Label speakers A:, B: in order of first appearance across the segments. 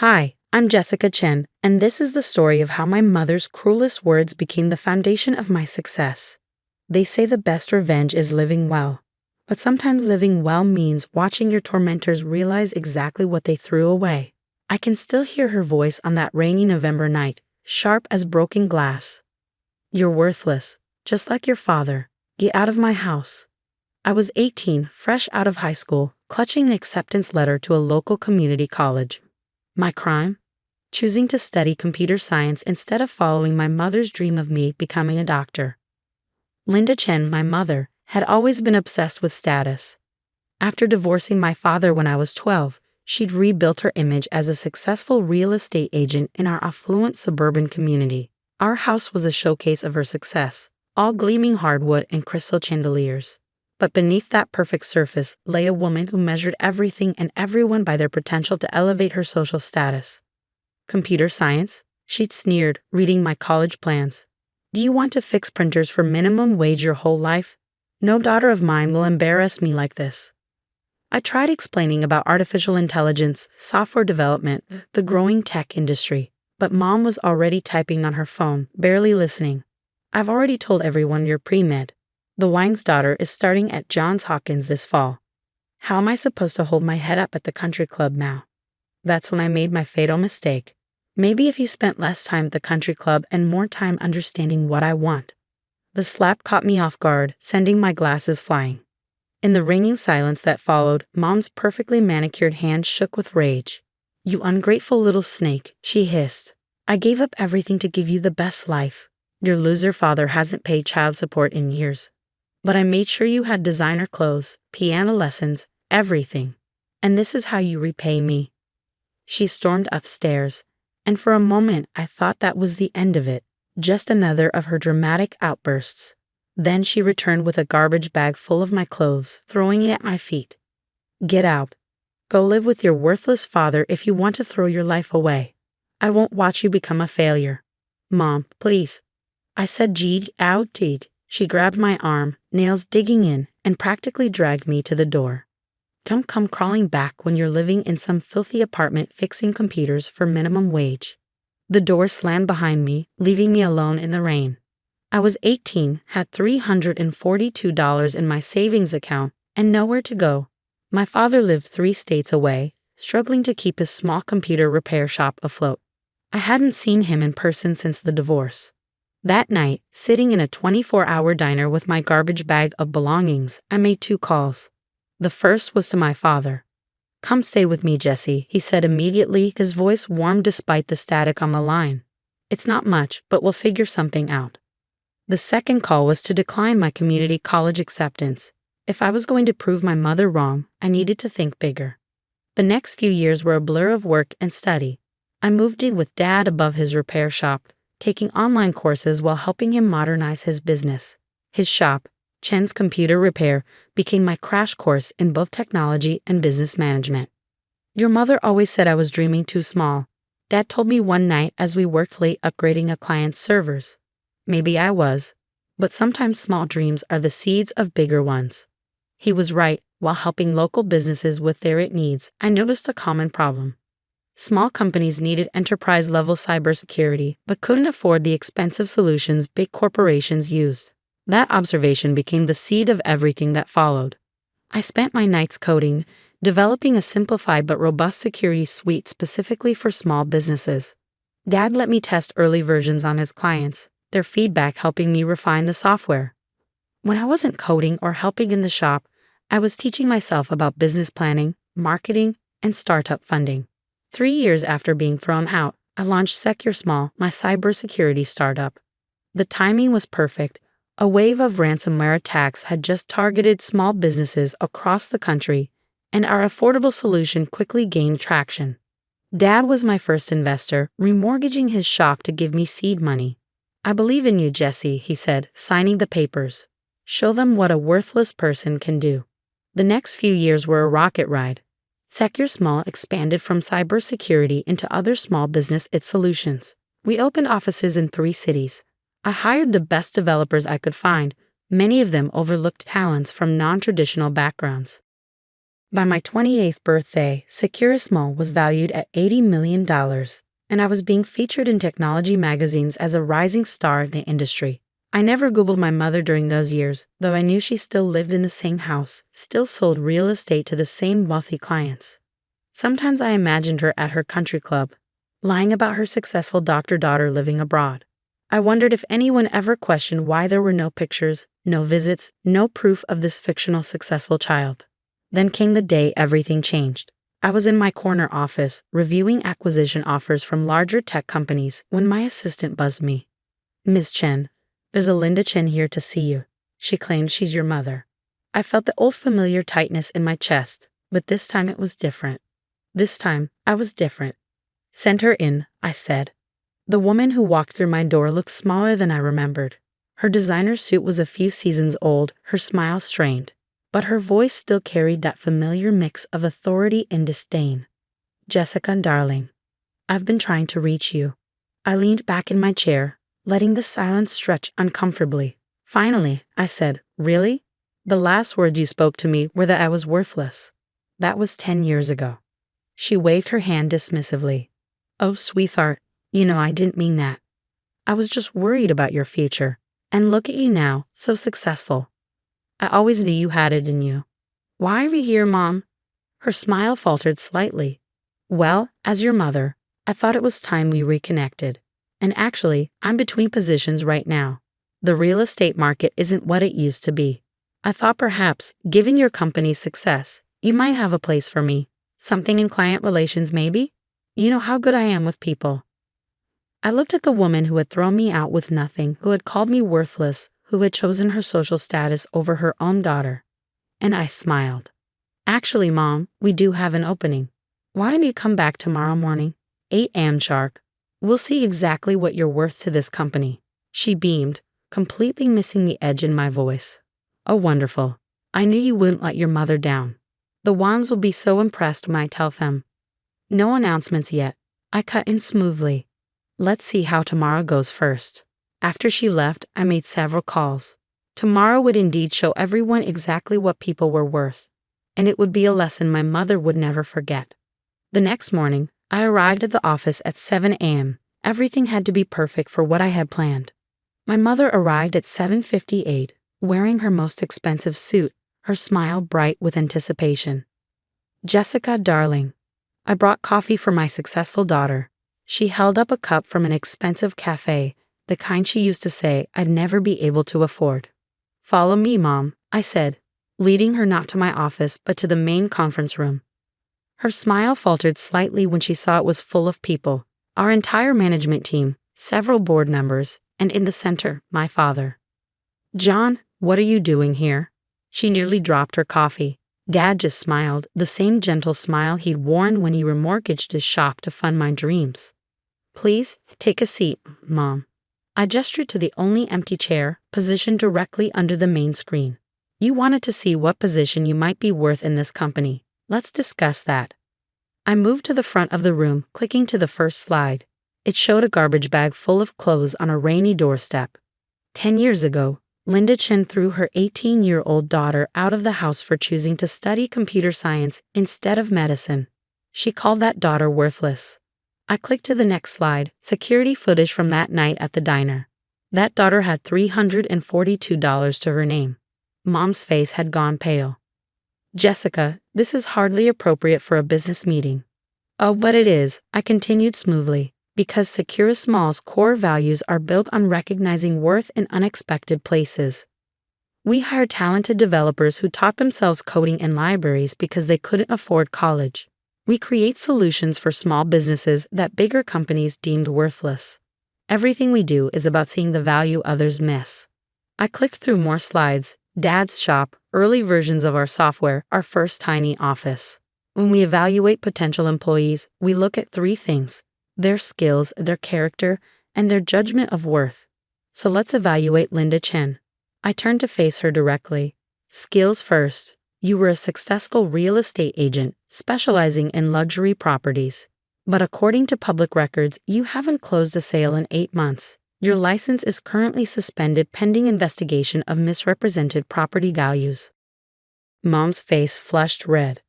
A: Hi, I'm Jessica Chen, and this is the story of how my mother's cruelest words became the foundation of my success. They say the best revenge is living well. But sometimes living well means watching your tormentors realize exactly what they threw away. I can still hear her voice on that rainy November night, sharp as broken glass. You're worthless, just like your father. Get out of my house. I was 18, fresh out of high school, clutching an acceptance letter to a local community college. My crime? Choosing to study computer science instead of following my mother's dream of me becoming a doctor. Linda Chen, my mother, had always been obsessed with status. After divorcing my father when I was 12, she'd rebuilt her image as a successful real estate agent in our affluent suburban community. Our house was a showcase of her success, all gleaming hardwood and crystal chandeliers. But beneath that perfect surface lay a woman who measured everything and everyone by their potential to elevate her social status. Computer science? She'd sneered, reading my college plans. Do you want to fix printers for minimum wage your whole life? No daughter of mine will embarrass me like this. I tried explaining about artificial intelligence, software development, the growing tech industry, but Mom was already typing on her phone, barely listening. I've already told everyone you're pre-med. The wine's daughter is starting at Johns Hopkins this fall. How am I supposed to hold my head up at the country club now? That's when I made my fatal mistake. Maybe if you spent less time at the country club and more time understanding what I want. The slap caught me off guard, sending my glasses flying. In the ringing silence that followed, Mom's perfectly manicured hand shook with rage. You ungrateful little snake, she hissed. I gave up everything to give you the best life. Your loser father hasn't paid child support in years. But I made sure you had designer clothes, piano lessons, everything. And this is how you repay me. She stormed upstairs, and for a moment I thought that was the end of it, just another of her dramatic outbursts. Then she returned with a garbage bag full of my clothes, throwing it at my feet. Get out. Go live with your worthless father if you want to throw your life away. I won't watch you become a failure. Mom, please. I said get out. She grabbed my arm, nails digging in, and practically dragged me to the door. Don't come crawling back when you're living in some filthy apartment fixing computers for minimum wage. The door slammed behind me, leaving me alone in the rain. I was 18, had $342 in my savings account, and nowhere to go. My father lived 3 states away, struggling to keep his small computer repair shop afloat. I hadn't seen him in person since the divorce. That night, sitting in a 24-hour diner with my garbage bag of belongings, I made 2 calls. The first was to my father. Come stay with me, Jesse, he said immediately, his voice warm despite the static on the line. It's not much, but we'll figure something out. The second call was to decline my community college acceptance. If I was going to prove my mother wrong, I needed to think bigger. The next few years were a blur of work and study. I moved in with Dad above his repair shop, taking online courses while helping him modernize his business. His shop, Chen's Computer Repair, became my crash course in both technology and business management. Your mother always said I was dreaming too small. Dad told me one night as we worked late upgrading a client's servers. Maybe I was, but sometimes small dreams are the seeds of bigger ones. He was right. While helping local businesses with their needs, I noticed a common problem. Small companies needed enterprise-level cybersecurity, but couldn't afford the expensive solutions big corporations used. That observation became the seed of everything that followed. I spent my nights coding, developing a simplified but robust security suite specifically for small businesses. Dad let me test early versions on his clients, their feedback helping me refine the software. When I wasn't coding or helping in the shop, I was teaching myself about business planning, marketing, and startup funding. 3 years after being thrown out, I launched Secure Small, my cybersecurity startup. The timing was perfect. A wave of ransomware attacks had just targeted small businesses across the country, and our affordable solution quickly gained traction. Dad was my first investor, remortgaging his shop to give me seed money. I believe in you, Jesse, he said, signing the papers. Show them what a worthless person can do. The next few years were a rocket ride. Secure Small expanded from cybersecurity into other small business solutions. We opened offices in 3 cities. I hired the best developers I could find, many of them overlooked talents from non-traditional backgrounds. By my 28th birthday, Securus Mall was valued at $80 million, and I was being featured in technology magazines as a rising star in the industry. I never Googled my mother during those years, though I knew she still lived in the same house, still sold real estate to the same wealthy clients. Sometimes I imagined her at her country club, lying about her successful doctor-daughter living abroad. I wondered if anyone ever questioned why there were no pictures, no visits, no proof of this fictional successful child. Then came the day everything changed. I was in my corner office, reviewing acquisition offers from larger tech companies, when my assistant buzzed me. "Ms. Chen, there's a Linda Chen here to see you. She claims she's your mother." I felt the old familiar tightness in my chest, but this time it was different. This time, I was different. "Send her in," I said. The woman who walked through my door looked smaller than I remembered. Her designer suit was a few seasons old, her smile strained, but her voice still carried that familiar mix of authority and disdain. "Jessica, darling, I've been trying to reach you." I leaned back in my chair, letting the silence stretch uncomfortably. "Finally," I said. "Really? The last words you spoke to me were that I was worthless. That was 10 years ago." She waved her hand dismissively. "Oh, sweetheart, you know I didn't mean that. I was just worried about your future. And look at you now, so successful. I always knew you had it in you." "Why are we here, Mom?" Her smile faltered slightly. "Well, as your mother, I thought it was time we reconnected. And actually, I'm between positions right now. The real estate market isn't what it used to be. I thought perhaps, given your company's success, you might have a place for me. Something in client relations, maybe? You know how good I am with people." I looked at the woman who had thrown me out with nothing, who had called me worthless, who had chosen her social status over her own daughter. And I smiled. "Actually, Mom, we do have an opening. Why don't you come back tomorrow morning? 8 a.m. sharp. We'll see exactly what you're worth to this company." She beamed, completely missing the edge in my voice. "Oh, wonderful. I knew you wouldn't let your mother down. The Wangs will be so impressed when I tell them." "No announcements yet." I cut in smoothly. "Let's see how tomorrow goes first." After she left, I made several calls. Tomorrow would indeed show everyone exactly what people were worth, and it would be a lesson my mother would never forget. The next morning, I arrived at the office at 7 a.m. Everything had to be perfect for what I had planned. My mother arrived at 7:58, wearing her most expensive suit, her smile bright with anticipation. "Jessica, darling, I brought coffee for my successful daughter." She held up a cup from an expensive cafe, the kind she used to say I'd never be able to afford. "Follow me, Mom," I said, leading her not to my office but to the main conference room. Her smile faltered slightly when she saw it was full of people, our entire management team, several board members, and in the center, my father. "John, what are you doing here?" She nearly dropped her coffee. Dad just smiled, the same gentle smile he'd worn when he remortgaged his shop to fund my dreams. "Please, take a seat, Mom." I gestured to the only empty chair, positioned directly under the main screen. "You wanted to see what position you might be worth in this company. Let's discuss that." I moved to the front of the room, clicking to the first slide. It showed a garbage bag full of clothes on a rainy doorstep. 10 years ago, Linda Chen threw her 18-year-old daughter out of the house for choosing to study computer science instead of medicine. She called that daughter worthless. I clicked to the next slide, security footage from that night at the diner. That daughter had $342 to her name. Mom's face had gone pale. "Jessica, this is hardly appropriate for a business meeting." "Oh, but it is," I continued smoothly, "because Securus Mall's core values are built on recognizing worth in unexpected places. We hire talented developers who taught themselves coding in libraries because they couldn't afford college. We create solutions for small businesses that bigger companies deemed worthless. Everything we do is about seeing the value others miss." I clicked through more slides. Dad's shop, early versions of our software, our first tiny office. When we evaluate potential employees, we look at 3 things: their skills, their character, and their judgment of worth. So let's evaluate Linda Chen. I turned to face her directly. "Skills first. You were a successful real estate agent, specializing in luxury properties. But according to public records, you haven't closed a sale in 8 months. Your license is currently suspended pending investigation of misrepresented property values." Mom's face flushed red.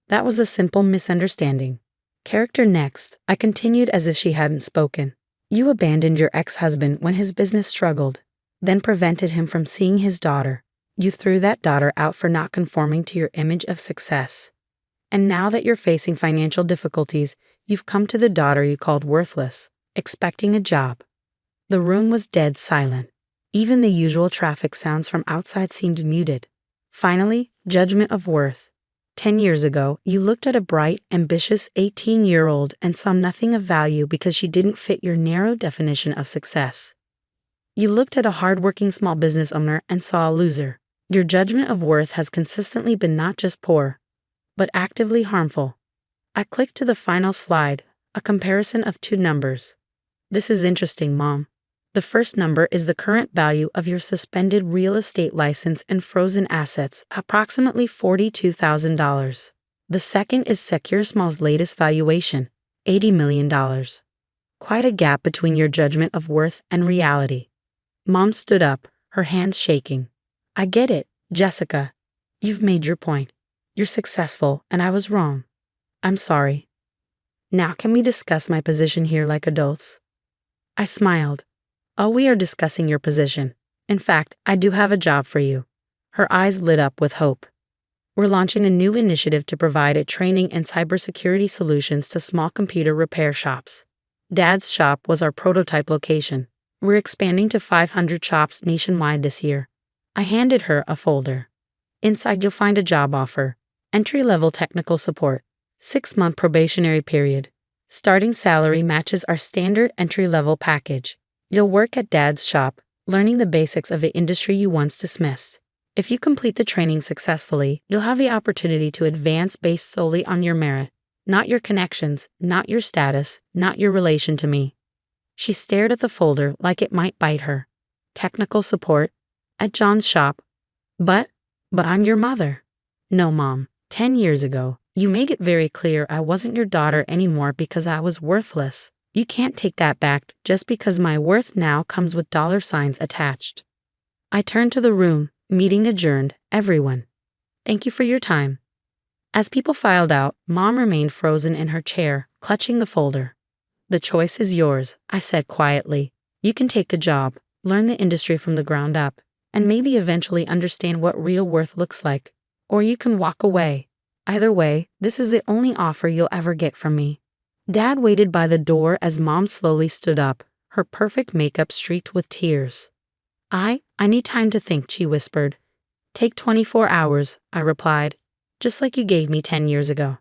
A: That was a simple misunderstanding. Character next, I continued as if she hadn't spoken. You abandoned your ex-husband when his business struggled, then prevented him from seeing his daughter. You threw that daughter out for not conforming to your image of success. And now that you're facing financial difficulties, you've come to the daughter you called worthless, expecting a job. The room was dead silent. Even the usual traffic sounds from outside seemed muted. Finally, judgment of worth. 10 years ago, you looked at a bright, ambitious 18-year-old and saw nothing of value because she didn't fit your narrow definition of success. You looked at a hardworking small business owner and saw a loser. Your judgment of worth has consistently been not just poor, but actively harmful. I clicked to the final slide, a comparison of two numbers. This is interesting, Mom. The first number is the current value of your suspended real estate license and frozen assets, approximately $42,000. The second is Secure Small's latest valuation, $80 million. Quite a gap between your judgment of worth and reality. Mom stood up, her hands shaking. I get it, Jessica. You've made your point. You're successful, and I was wrong. I'm sorry. Now can we discuss my position here like adults? I smiled. Oh, we are discussing your position. In fact, I do have a job for you. Her eyes lit up with hope. We're launching a new initiative to provide a training in cybersecurity solutions to small computer repair shops. Dad's shop was our prototype location. We're expanding to 500 shops nationwide this year. I handed her a folder. Inside you'll find a job offer. Entry-level technical support. 6-month probationary period. Starting salary matches our standard entry-level package. You'll work at Dad's shop, learning the basics of the industry you once dismissed. If you complete the training successfully, you'll have the opportunity to advance based solely on your merit, not your connections, not your status, not your relation to me. She stared at the folder like it might bite her. Technical support? At John's shop? But I'm your mother. No, Mom. 10 years ago, you made it very clear I wasn't your daughter anymore because I was worthless. You can't take that back just because my worth now comes with dollar signs attached. I turned to the room, meeting adjourned, everyone. Thank you for your time. As people filed out, Mom remained frozen in her chair, clutching the folder. The choice is yours, I said quietly. You can take the job, learn the industry from the ground up, and maybe eventually understand what real worth looks like. Or you can walk away. Either way, this is the only offer you'll ever get from me. Dad waited by the door as Mom slowly stood up, her perfect makeup streaked with tears. I need time to think, she whispered. Take 24 hours, I replied, just like you gave me 10 years ago.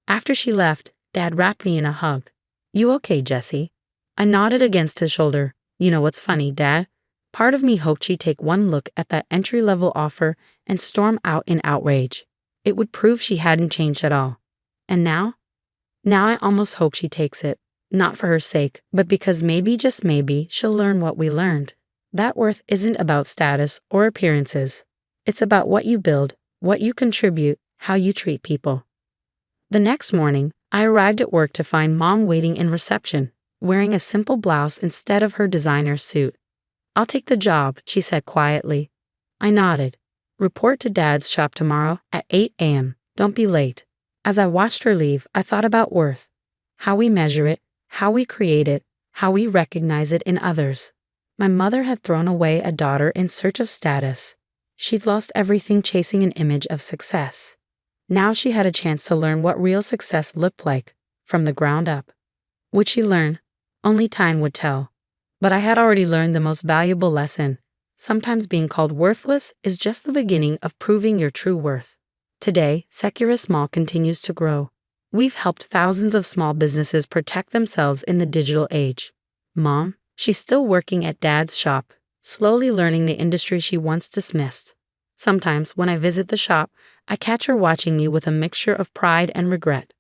A: After she left, Dad wrapped me in a hug. You okay, Jessie? I nodded against his shoulder. You know what's funny, Dad? Part of me hoped she'd take one look at that entry-level offer and storm out in outrage. It would prove she hadn't changed at all. And now? Now I almost hope she takes it, not for her sake, but because maybe, just maybe, she'll learn what we learned. That worth isn't about status or appearances. It's about what you build, what you contribute, how you treat people. The next morning, I arrived at work to find Mom waiting in reception, wearing a simple blouse instead of her designer suit. I'll take the job, she said quietly. I nodded. Report to Dad's shop tomorrow at 8 a.m. Don't be late. As I watched her leave, I thought about worth. How we measure it, how we create it, how we recognize it in others. My mother had thrown away a daughter in search of status. She'd lost everything chasing an image of success. Now she had a chance to learn what real success looked like, from the ground up. Would she learn? Only time would tell. But I had already learned the most valuable lesson. Sometimes being called worthless is just the beginning of proving your true worth. Today, Secure Small continues to grow. We've helped thousands of small businesses protect themselves in the digital age. Mom, she's still working at Dad's shop, slowly learning the industry she once dismissed. Sometimes, when I visit the shop, I catch her watching me with a mixture of pride and regret.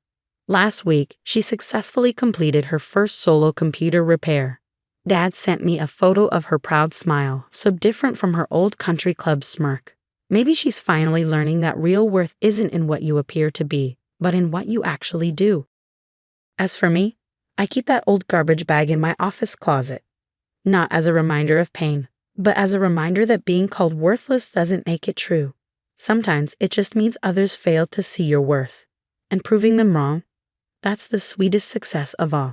A: Last week, she successfully completed her first solo computer repair. Dad sent me a photo of her proud smile, so different from her old country club smirk. Maybe she's finally learning that real worth isn't in what you appear to be, but in what you actually do. As for me, I keep that old garbage bag in my office closet. Not as a reminder of pain, but as a reminder that being called worthless doesn't make it true. Sometimes it just means others failed to see your worth. and proving them wrong, that's the sweetest success of all.